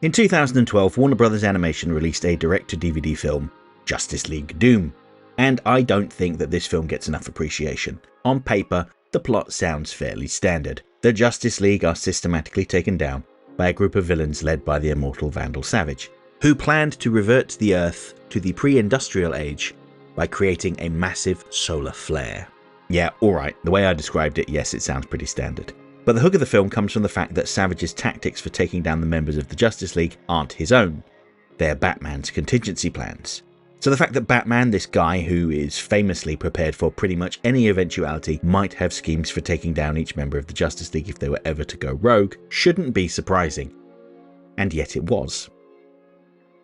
In 2012, Warner Bros. Animation released a direct-to-DVD film, Justice League Doom, and I don't think that this film gets enough appreciation. On paper, the plot sounds fairly standard. The Justice League are systematically taken down by a group of villains led by the immortal Vandal Savage, who planned to revert the Earth to the pre-industrial age by creating a massive solar flare. Yeah, alright, the way I described it, yes, it sounds pretty standard. But the hook of the film comes from the fact that Savage's tactics for taking down the members of the Justice League aren't his own. They're Batman's contingency plans. So the fact that Batman, this guy who is famously prepared for pretty much any eventuality, might have schemes for taking down each member of the Justice League if they were ever to go rogue, shouldn't be surprising. And yet it was.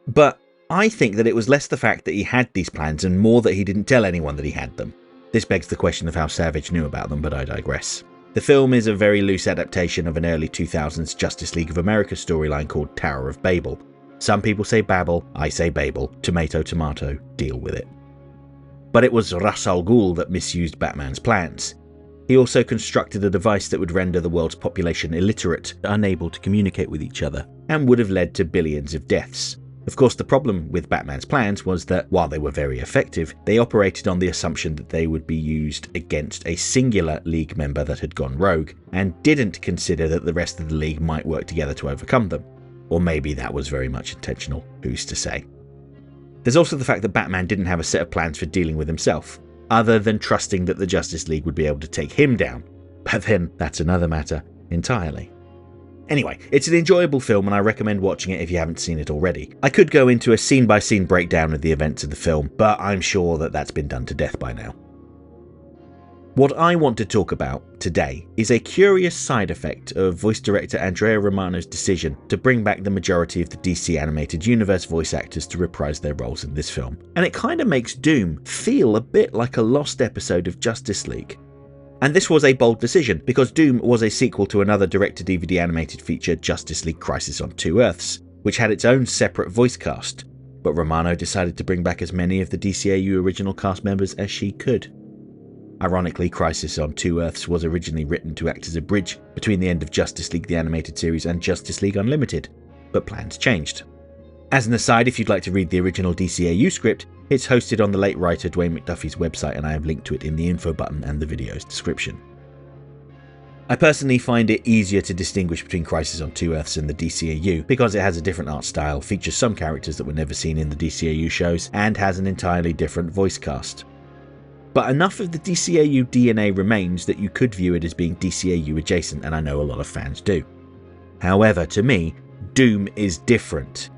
But I think that it was less the fact that he had these plans and more that he didn't tell anyone that he had them. This begs the question of how Savage knew about them, but I digress. The film is a very loose adaptation of an early 2000s Justice League of America storyline called Tower of Babel. Some people say Babel, I say Babel. Tomato, tomato, deal with it. But it was Ra's al Ghul that misused Batman's plans. He also constructed a device that would render the world's population illiterate, unable to communicate with each other, and would have led to billions of deaths. Of course, the problem with Batman's plans was that, while they were very effective, they operated on the assumption that they would be used against a singular League member that had gone rogue, and didn't consider that the rest of the League might work together to overcome them. Or maybe that was very much intentional, who's to say. There's also the fact that Batman didn't have a set of plans for dealing with himself, other than trusting that the Justice League would be able to take him down. But then, that's another matter entirely. Anyway, it's an enjoyable film and I recommend watching it if you haven't seen it already. I could go into a scene-by-scene breakdown of the events of the film, but I'm sure that that's been done to death by now. What I want to talk about today is a curious side effect of voice director Andrea Romano's decision to bring back the majority of the DC animated universe voice actors to reprise their roles in this film. And it kind of makes Doom feel a bit like a lost episode of Justice League. And this was a bold decision, because Doom was a sequel to another direct-to-DVD animated feature, Justice League Crisis on Two Earths, which had its own separate voice cast. But Romano decided to bring back as many of the DCAU original cast members as she could. Ironically, Crisis on Two Earths was originally written to act as a bridge between the end of Justice League the Animated Series and Justice League Unlimited, but plans changed. As an aside, if you'd like to read the original DCAU script, it's hosted on the late writer Dwayne McDuffie's website and I have linked to it in the info button and the video's description. I personally find it easier to distinguish between Crisis on Two Earths and the DCAU because it has a different art style, features some characters that were never seen in the DCAU shows, and has an entirely different voice cast. But enough of the DCAU DNA remains that you could view it as being DCAU adjacent, and I know a lot of fans do. However, to me, Doom is different.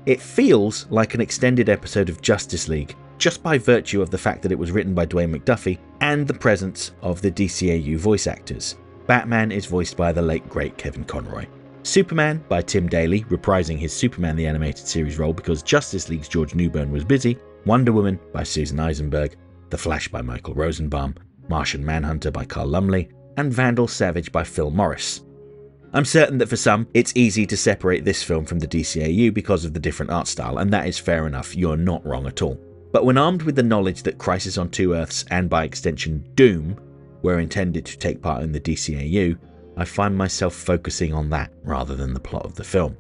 It feels like an extended episode of Justice League, just by virtue of the fact that it was written by Dwayne McDuffie and the presence of the DCAU voice actors. Batman is voiced by the late great Kevin Conroy. Superman by Tim Daly, reprising his Superman the Animated Series role because Justice League's George Newbern was busy. Wonder Woman by Susan Eisenberg. The Flash by Michael Rosenbaum, Martian Manhunter by Carl Lumley, and Vandal Savage by Phil Morris. I'm certain that for some, it's easy to separate this film from the DCAU because of the different art style, and that is fair enough, you're not wrong at all. But when armed with the knowledge that Crisis on Two Earths, and by extension Doom, were intended to take part in the DCAU, I find myself focusing on that rather than the plot of the film.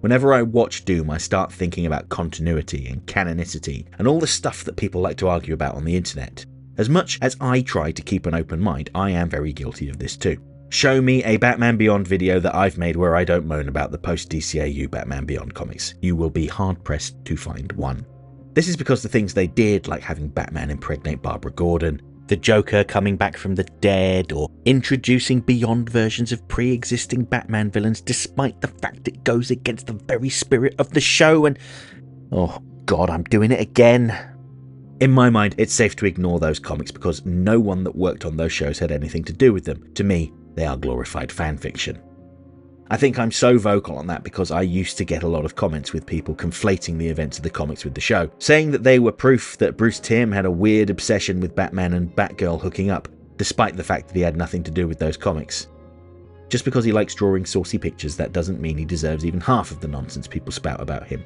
Whenever I watch Doom, I start thinking about continuity and canonicity and all the stuff that people like to argue about on the internet. As much as I try to keep an open mind, I am very guilty of this too. Show me a Batman Beyond video that I've made where I don't moan about the post-DCAU Batman Beyond comics. You will be hard-pressed to find one. This is because the things they did, like having Batman impregnate Barbara Gordon, the Joker coming back from the dead, or introducing Beyond versions of pre-existing Batman villains despite the fact it goes against the very spirit of the show and... oh god, I'm doing it again. In my mind, it's safe to ignore those comics because no one that worked on those shows had anything to do with them. To me, they are glorified fanfiction. I think I'm so vocal on that because I used to get a lot of comments with people conflating the events of the comics with the show, saying that they were proof that Bruce Timm had a weird obsession with Batman and Batgirl hooking up, despite the fact that he had nothing to do with those comics. Just because he likes drawing saucy pictures, that doesn't mean he deserves even half of the nonsense people spout about him.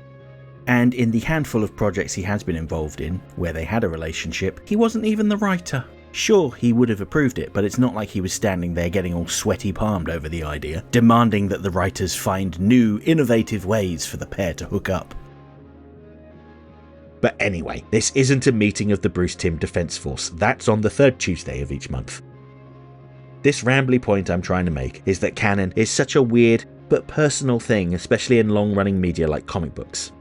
And in the handful of projects he has been involved in, where they had a relationship, he wasn't even the writer. Sure, he would have approved it, but it's not like he was standing there getting all sweaty palmed over the idea, demanding that the writers find new, innovative ways for the pair to hook up. But anyway, this isn't a meeting of the Bruce Timm Defence Force, that's on the third Tuesday of each month. This rambly point I'm trying to make is that canon is such a weird but personal thing, especially in long-running media like comic books.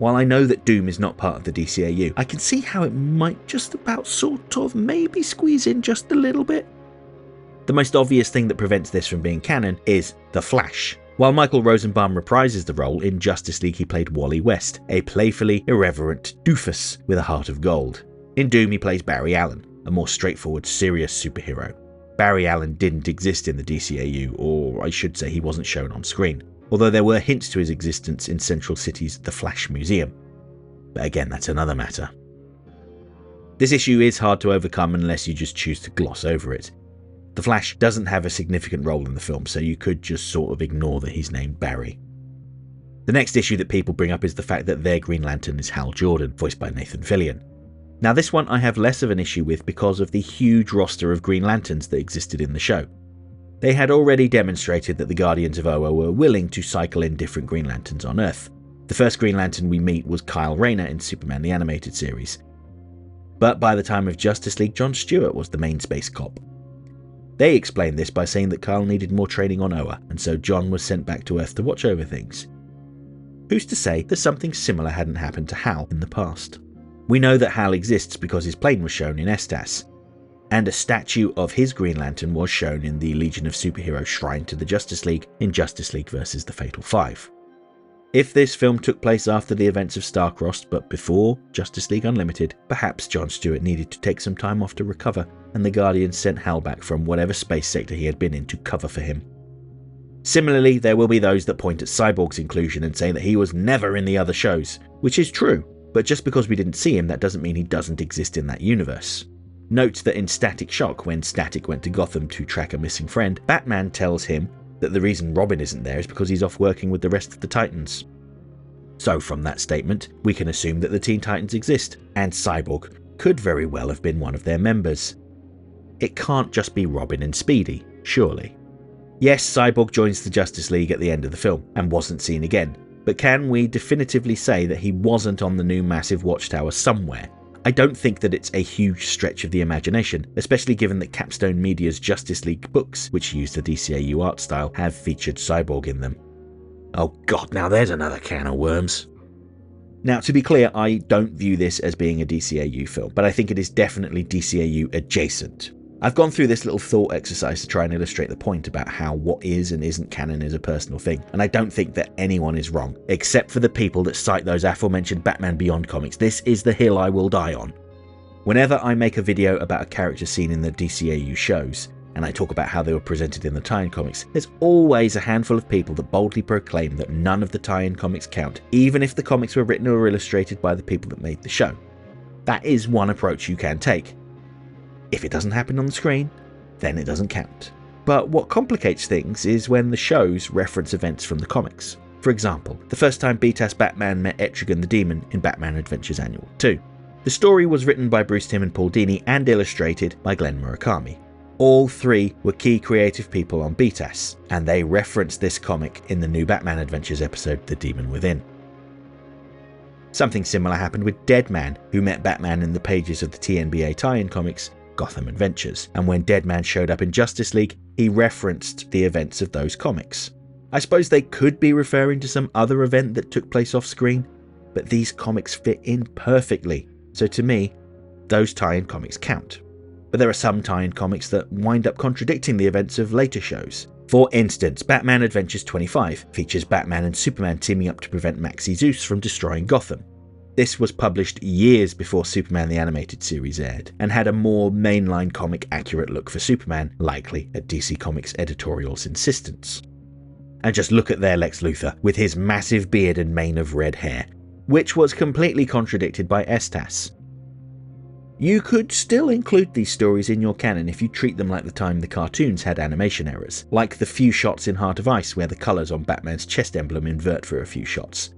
While I know that Doom is not part of the DCAU, I can see how it might just about sort of maybe squeeze in just a little bit. The most obvious thing that prevents this from being canon is The Flash. While Michael Rosenbaum reprises the role, in Justice League he played Wally West, a playfully irreverent doofus with a heart of gold. In Doom he plays Barry Allen, a more straightforward, serious superhero. Barry Allen didn't exist in the DCAU, or I should say he wasn't shown on screen, although there were hints to his existence in Central City's The Flash Museum. But again, that's another matter. This issue is hard to overcome unless you just choose to gloss over it. The Flash doesn't have a significant role in the film, so you could just sort of ignore that he's named Barry. The next issue that people bring up is the fact that their Green Lantern is Hal Jordan, voiced by Nathan Fillion. Now this one I have less of an issue with because of the huge roster of Green Lanterns that existed in the show. They had already demonstrated that the Guardians of Oa were willing to cycle in different Green Lanterns on Earth. The first Green Lantern we meet was Kyle Rayner in Superman the Animated Series. But by the time of Justice League, Jon Stewart was the main space cop. They explained this by saying that Kyle needed more training on Oa, and so Jon was sent back to Earth to watch over things. Who's to say that something similar hadn't happened to Hal in the past? We know that Hal exists because his plane was shown in Estas, and a statue of his Green Lantern was shown in the Legion of Superheroes Shrine to the Justice League in Justice League vs. the Fatal Five. If this film took place after the events of Starcrossed but before Justice League Unlimited, perhaps Jon Stewart needed to take some time off to recover, and the Guardians sent Hal back from whatever space sector he had been in to cover for him. Similarly, there will be those that point at Cyborg's inclusion and say that he was never in the other shows, which is true, but just because we didn't see him, that doesn't mean he doesn't exist in that universe. Note that in Static Shock, when Static went to Gotham to track a missing friend, Batman tells him that the reason Robin isn't there is because he's off working with the rest of the Titans. So from that statement, we can assume that the Teen Titans exist, and Cyborg could very well have been one of their members. It can't just be Robin and Speedy, surely. Yes, Cyborg joins the Justice League at the end of the film, and wasn't seen again, but can we definitively say that he wasn't on the new massive watchtower somewhere? I don't think that it's a huge stretch of the imagination, especially given that Capstone Media's Justice League books, which use the DCAU art style, have featured Cyborg in them. Oh god, now there's another can of worms. Now, to be clear, I don't view this as being a DCAU film, but I think it is definitely DCAU adjacent. I've gone through this little thought exercise to try and illustrate the point about how what is and isn't canon is a personal thing, and I don't think that anyone is wrong, except for the people that cite those aforementioned Batman Beyond comics. This is the hill I will die on. Whenever I make a video about a character seen in the DCAU shows, and I talk about how they were presented in the tie-in comics, there's always a handful of people that boldly proclaim that none of the tie-in comics count, even if the comics were written or illustrated by the people that made the show. That is one approach you can take. If it doesn't happen on the screen, then it doesn't count. But what complicates things is when the shows reference events from the comics. For example, the first time Beat-Ass Batman met Etrigan the Demon in Batman Adventures Annual 2. The story was written by Bruce Timm and Paul Dini and illustrated by Glenn Murakami. All three were key creative people on Beat-Ass, and they referenced this comic in the new Batman Adventures episode The Demon Within. Something similar happened with Deadman, who met Batman in the pages of the TNBA tie-in comics Gotham Adventures, and when Deadman showed up in Justice League, he referenced the events of those comics. I suppose they could be referring to some other event that took place off screen, but these comics fit in perfectly, so to me, those tie-in comics count. But there are some tie-in comics that wind up contradicting the events of later shows. For instance, Batman Adventures 25 features Batman and Superman teaming up to prevent Maxi Zeus from destroying Gotham. This was published years before Superman the Animated Series aired, and had a more mainline comic accurate look for Superman, likely at DC Comics editorial's insistence. And just look at their Lex Luthor, with his massive beard and mane of red hair, which was completely contradicted by Estas. You could still include these stories in your canon if you treat them like the time the cartoons had animation errors, like the few shots in Heart of Ice where the colours on Batman's chest emblem invert for a few shots.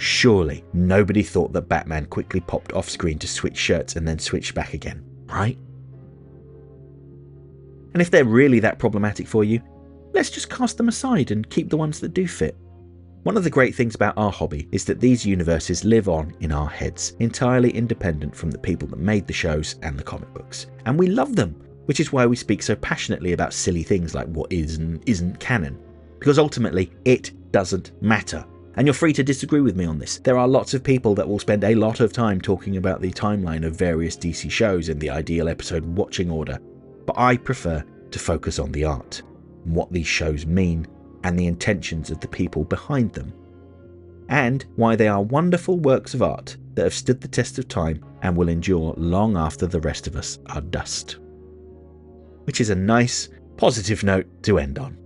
Surely nobody thought that Batman quickly popped off screen to switch shirts and then switched back again, right? And if they're really that problematic for you, let's just cast them aside and keep the ones that do fit. One of the great things about our hobby is that these universes live on in our heads, entirely independent from the people that made the shows and the comic books. And we love them, which is why we speak so passionately about silly things like what is and isn't canon. Because ultimately, it doesn't matter. And you're free to disagree with me on this. There are lots of people that will spend a lot of time talking about the timeline of various DC shows and the ideal episode watching order. But I prefer to focus on the art, what these shows mean, and the intentions of the people behind them, and why they are wonderful works of art that have stood the test of time and will endure long after the rest of us are dust. Which is a nice, positive note to end on.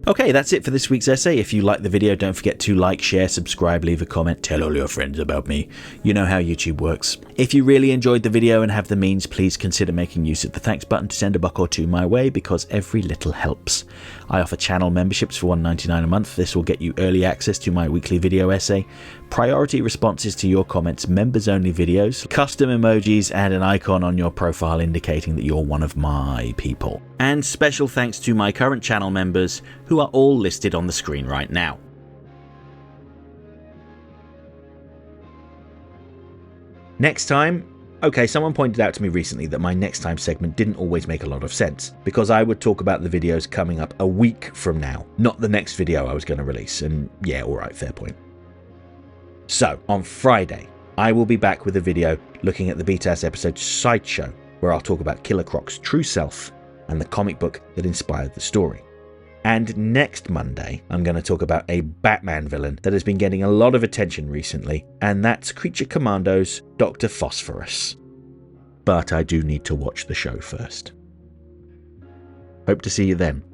Okay, that's it for this week's essay. If you liked the video, don't forget to like, share, subscribe, leave a comment, tell all your friends about me. You know how YouTube works. If you really enjoyed the video and have the means, please consider making use of the thanks button to send a buck or two my way, because every little helps. I offer channel memberships for $1.99 a month. This will get you early access to my weekly video essay, priority responses to your comments, members-only videos, custom emojis, and an icon on your profile indicating that you're one of my people. And special thanks to my current channel members, who are all listed on the screen right now. Next time. Okay, someone pointed out to me recently that my next time segment didn't always make a lot of sense, because I would talk about the videos coming up a week from now, not the next video I was going to release, and yeah, alright, fair point. So, on Friday, I will be back with a video looking at the BTAS episode Sideshow, where I'll talk about Killer Croc's true self and the comic book that inspired the story. And next Monday, I'm going to talk about a Batman villain that has been getting a lot of attention recently, and that's Creature Commando's Dr. Phosphorus. But I do need to watch the show first. Hope to see you then.